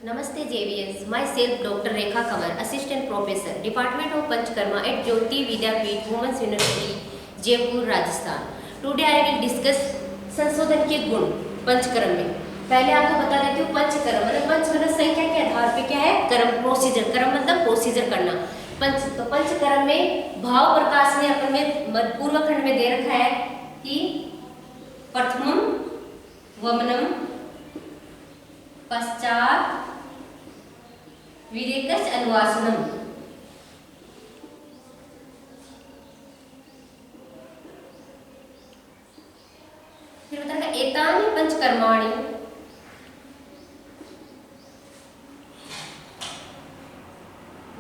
Namaste JVS. Myself Dr. Rekha Kanwar, Assistant Professor, Department of Panchkarma at Jyoti Vidyapeeth Women's University, Jaipur Rajasthan. Today I will discuss संशोधन के गुण पंचकर्म में। पहले आपको बता देती हूँ पंचकर्म मतलब पंचकर्म संख्या के आधार पे क्या है, कर्म प्रोसीजर। कर्म मतलब प्रोसीजर करना। पंचकर्म में भाव प्रकाश ने अपन में पूर्व खंड में दे रखा है कि प्रथमम वमनम, पश्चात विरेकस अनुवासनम, फिर बताएगा एतानि पंचकर्माणि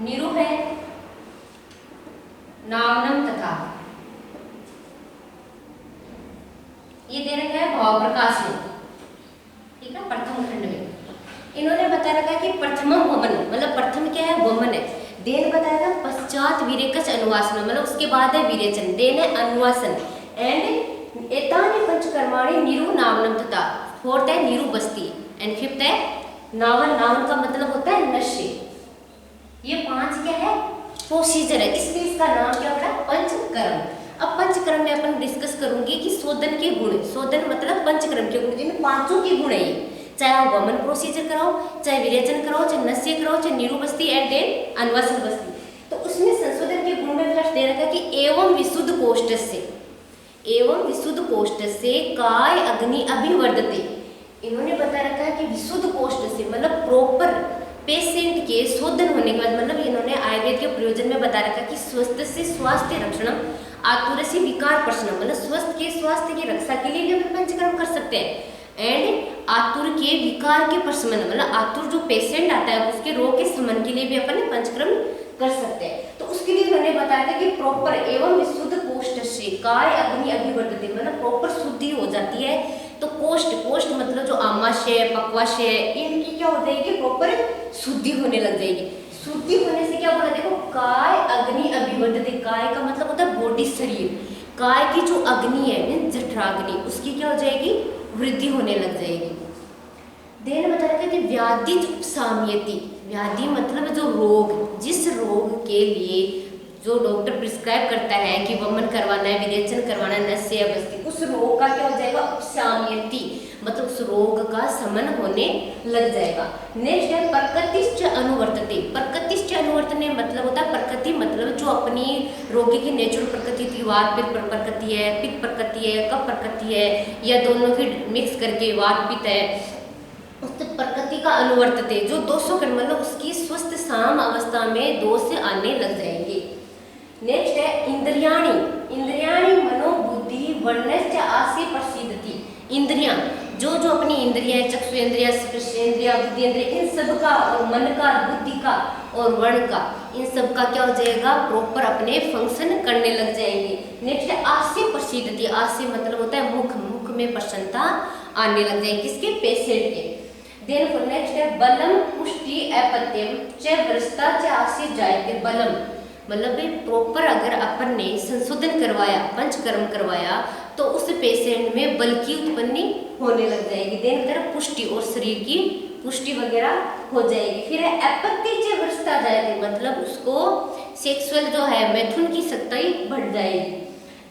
निरूह नामनम तथा। ये दे रखा है भाव प्रकाश में, ठीक है, प्रथम खंड में। इन्होंने बता रखा है कि प्रथमम वमन मतलब प्रथम क्या है, वमन है। देन बताया पश्चात विरेकस अनुवासन मतलब उसके बाद है विरेचन। देन है अनुवासन। एंड एतानि पंचकर्माणि निरु नामनम तथा। फोर्थ है निरु बस्ती। एंड फिफ्थ है नावन। नावन का मतलब होता है नश्य। ये पांच क्या है, प्रोसीजर है, इसलिए इसका नाम क्या पड़ा, पंचकर्म। अब पंचकर्म में अपन डिस्कस करूंगी कि शोधन के गुण। शोधन मतलब पंचकर्म के गुण, जिनमें पांचों के गुण है। चाहे आप वमन प्रोसीजर कराओ, चाहे विरेचन कराओ, चाहे नस्य कराओ, चाहे निरु बस्ती एंड देन अनुवासन बस्ती। तो उसमें संशोधन के गुण में फर्स्ट दे रखा है कि एवं विशुद्ध कोष्ठ से, एवं विशुद्ध कोष्ठ से काय अग्नि अभिवर्धते। इन्होंने बता रखा है कि विशुद्ध कोष्ठ से मतलब प्रॉपर पेशेंट के शोधन होने के बाद, मतलब इन्होंने आयुर्वेद के प्रयोजन में बता रखा कि स्वस्थ से स्वास्थ्य रक्षण आतुर से विकार प्रश्न मतलब स्वस्थ के स्वास्थ्य की रक्षा के लिए भी हम पंचकर्म कर सकते हैं। एंड आतुर के विकार के प्रशमन मतलब आतुर जो पेशेंट आता है उसके रोग के शमन के लिए भी अपन पंचकर्म कर सकते हैं। तो उसके लिए उन्होंने बताया था कि प्रॉपर एवं विशुद्ध कोष्ठ से काय अग्नि अभिवर्धते मतलब प्रॉपर शुद्धि हो जाती है। तो कोष्ठ मतलब जो आमाशय पक्वाशय इनकी क्या हो जाएगी, प्रॉपर शुद्धि होने लग जाएगी। शुद्धि होने से क्या बोला, देखो काय अग्नि अभिवर्धते। काय का मतलब होता है बॉडी, शरीर। काय की जो अग्नि है मीन जठराग्नि, उसकी क्या हो जाएगी, वृद्धि होने लग जाएगी। देन बता रखा है कि व्याधि उपशाम्यति। व्याधि मतलब जो रोग, जिस रोग के लिए जो डॉक्टर प्रिस्क्राइब करता है कि वमन करवाना है, विरेचन करवाना है, नस्य बस्ती, उस रोग का क्या हो जाएगा, उपशाम्यति मतलब उस रोग का शमन होने लग जाएगा। नेक्स्ट है प्रकृतिश्च अनुवर्तते। प्रकृतिश्च अनुवर्तने मतलब होता है प्रकृति मतलब जो अपनी रोगी की नेचुरल प्रकृति थी, वात पित्त प्रकृति है, पित्त प्रकृति है, कफ प्रकृति है, या दोनों की मिक्स करके वात पित्त है, उस प्रकृति का अनुवर्तते जो दोषों के मतलब उसकी स्वस्थ साम अवस्था में दोष से आने लग जाएंगे। नेक्स्ट है इंद्रियाणि। इंद्रियाणि मनोबुद्धि वर्णश्च आस्य प्रसिद्धति। इंद्रियां जो अपनी इंद्रियां, चक्षुरेंद्रिय, स्पर्शेंद्रिय, बुद्धिएंद्रिय, इन सब का और मन का, बुद्धि का और वर्ण का, इन सब का क्या हो जाएगा, प्रॉपर अपने फंक्शन करने लग जाएंगे। नेक्स्ट है आस्य प्रसिद्धति। आस्य मतलब होता है मुख, मुख में प्रसन्नता आने लग जाएगी किसके, पेशेंट के। देन नेक्स्ट है बलम पुष्टि अपत्यम च वृष्टा च आस्य जायते। बलम मतलब प्रॉपर अगर अपन ने संशोधन करवाया, पंचकर्म करवाया, तो उस पेशेंट में बल की उत्पत्ति होने लग जाएगी। देन तरफ पुष्टि और शरीर की पुष्टि वगैरह हो जाएगी। फिर है अपत्य च वृष्टा जायते मतलब उसको सेक्सुअल जो है मैथुन की शक्ति बढ़ जाएगी।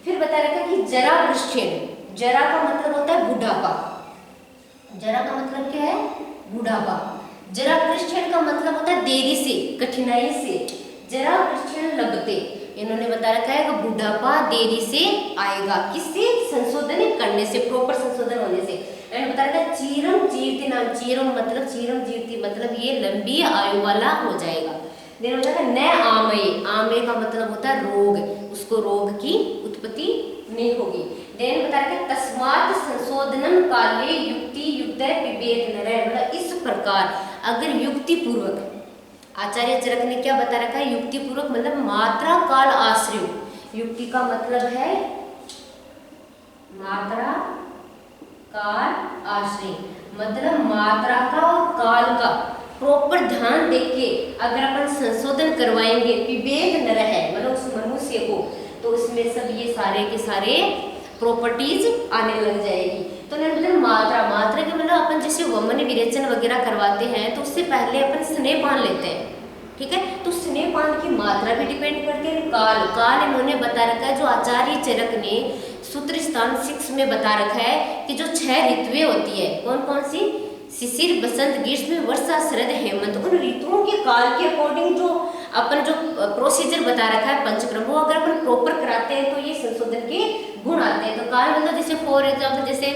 फिर बता रखा कि जरा वृष्ठेन। जरा का मतलब होता है बुढ़ापा। जरा का मतलब क्या है, बुढ़ापा। जरा वृष्ठेन का मतलब होता है देरी से, कठिनाई से। जरा वृष्ठेन लभते इन्होंने बता रखा है कि बुढ़ापा देरी से आएगा, किससे, संशोधन करने से, प्रॉपर संशोधन होने से। एंड बता रखा है चीरम जीर्ति नाम। चीरम मतलब चीरम जीर्ति मतलब ये लंबी आयु वाला हो जाएगा। देन बता रखा न आमये। आमये का मतलब होता है रोग, उसको रोग की उत्पत्ति नहीं होगी। देन बता रखा है तस्मात् संशोधनम काले युक्ति युक्त विवेक नरय मतलब इस प्रकार अगर युक्ति पूर्वक, आचार्य चरक ने क्या बता रखा है, युक्ति पूर्वक मतलब मात्रा काल आश्रय। युक्ति का मतलब है मात्रा काल आश्रय मतलब मात्रा का और काल का प्रॉपर ध्यान देके अगर अपन संशोधन करवाएंगे, विवेक न रहे मतलब उस मनुष्य को, तो उसमें सब ये सारे के सारे प्रॉपर्टीज आने लग जाएगी। तो उन्होंने बताया मात्रा, मात्रा के मतलब अपन जैसे वमन विरेचन वगैरह करवाते हैं तो उससे पहले अपन स्नेहपान लेते हैं, ठीक है। तो स्नेहपान की मात्रा भी डिपेंड करती है। काल, काल इन्होंने बता रखा है, जो आचार्य चरक ने सूत्र स्थान 6 में बता रखा है कि जो 6 ऋतुएं होती है, कौन कौन सी, शिशिर, बसंत, ग्रीष्म, वर्षा, शरद, हेमंत, उन ऋतुओं के काल के अकॉर्डिंग जो अपन जो प्रोसीजर बता रखा है पंचक्रम, वो अगर अपन प्रॉपर कराते हैं तो ये संशोधन के गुण आते हैं। तो काल मतलब जैसे फॉर एग्जाम्पल जैसे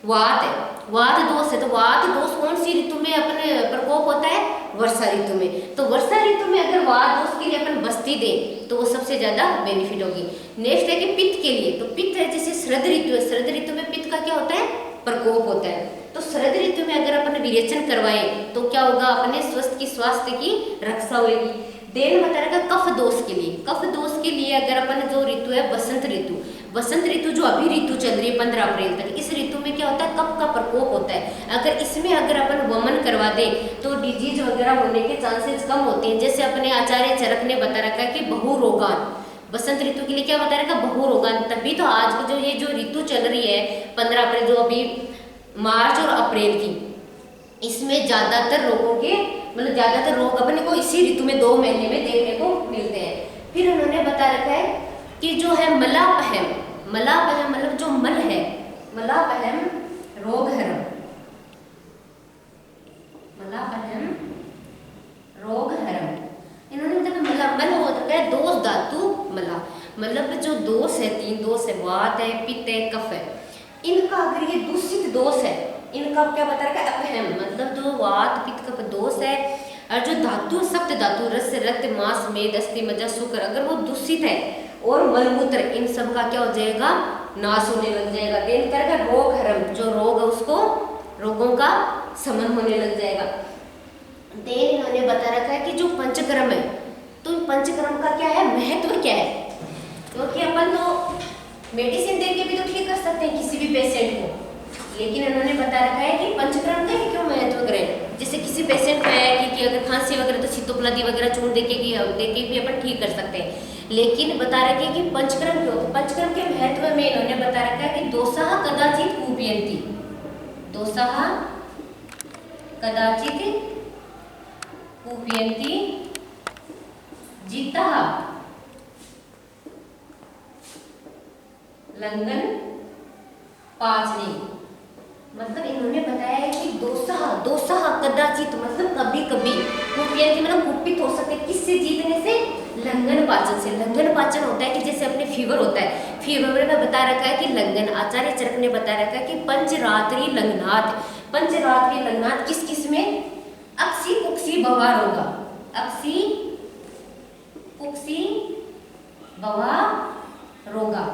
वात है, वात दोष है, तो वात दोष कौन सी ऋतु में अपने प्रकोप होता है, वर्षा ऋतु में। तो वर्षा ऋतु में अगर वात दोष के लिए अपन बस्ती दें तो वो सबसे ज्यादा बेनिफिट होगी। नेक्स्ट है कि पित्त के लिए, तो पित्त है जैसे शरद ऋतु है, शरद ऋतु में पित्त का क्या होता है, प्रकोप होता है। तो शरद ऋतु में अगर अपन विरेचन करवाएं तो क्या होगा, अपने स्वास्थ्य की रक्षा होगी। देन बता रखा कफ दोष के लिए, कफ दोष के लिए अगर अपन जो ऋतु है बसंत ऋतु, बसंत ऋतु जो अभी ऋतु चल रही है 15 अप्रैल तक, इस ऋतु में क्या होता है, कफ का प्रकोप होता है। अगर इसमें अगर अपन वमन करवा दें तो डिजीज वगैरह होने के चांसेस कम होते हैं। जैसे अपने आचार्य चरक ने बता रखा है कि बहुरोगान, बसंत ऋतु के लिए क्या बता रखा, बहुरोगान। तभी तो आज की जो ये जो ऋतु चल रही है 15 अप्रैल, जो अभी मार्च और अप्रैल की, इसमें ज्यादातर रोगों के मतलब ज्यादातर रोग अपने को इसी ऋतु में 2 महीने में देखने को मिलते हैं। फिर उन्होंने बता रखा है कि जो है मलापहम, मलापहम मतलब जो मल है, मलापहम रोगहरम, मलापहम रोगहरम। इन्होंने मतलब मल होता है दोष धातु मला, मतलब जो दोष है 3 दोष है, वात है, पित्त है, कफ है, इनका अगर ये दूषित दोष है, इनका क्या बता रखा है, अपहम मतलब जो वात पित्त का दोष है, और जो धातु सप्त धातु रस, रक्त, मांस, मेद, अस्थि, मज्जा, शुक्र, अगर वो दूषित है और मलमूत्र, इन सब का क्या हो जाएगा, नाश होने लग जाएगा। देन करेगा रोग हरम, जो रोग है उसको रोगों का शमन होने लग जाएगा। देन इन्होंने बता रखा है कि जो पंचकर्म है, तो पंचकर्म का क्या है, महत्व क्या है, क्योंकि अपन तो मेडिसिन दे के भी तो ठीक कर सकते हैं किसी भी पेशेंट को, लेकिन इन्होंने बता रखा है कि पंचकर्म का ही क्यों महत्व करें। जैसे किसी पेशेंट को है कि अगर खांसी वगैरह तो सीतोपलादी वगैरह चूर्ण देके भी अपन ठीक कर सकते हैं, लेकिन बता रखे कि पंचकर्म क्यों, तो पंचकर्म के महत्व में इन्होंने बता रखा है कि दोषः कदाचित कूपयन्ति, दोषः कदाचित कूपयन्ति, जितः लंघन पाचने, मतलब इन्होंने बताया है कि दोषः कदाचित मतलब कभी कभी, कूपयन्ति मतलब कुपित हो सकते, किससे जीतने से, लंघन पाचन से। लंघन पाचन होता है कि जैसे अपने फीवर होता है, फीवर में बता रखा है कि लंघन, आचार्य चरक ने बता रखा है कि पंचरात्रि लंघनात्, पंचरात्रि लंघनात् किस किस में, अक्सी कुक्सी बवा रोगा, अक्सी कुक्सी बवा रोगा,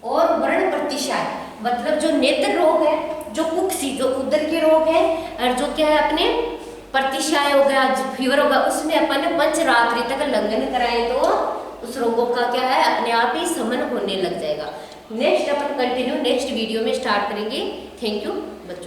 और वर्ण प्रतिशाय मतलब जो नेत्र रोग है, जो कुक्सी जो उदर के रोग है, और जो क्या है अपने प्रतिशाय हो गया, फीवर होगा, उसमें अपन ने पंचरात्रि तक लंघन कराए तो उस रोगों का क्या है अपने आप ही शमन होने लग जाएगा। नेक्स्ट अपन कंटिन्यू नेक्स्ट वीडियो में स्टार्ट करेंगे। थैंक यू बच्चों।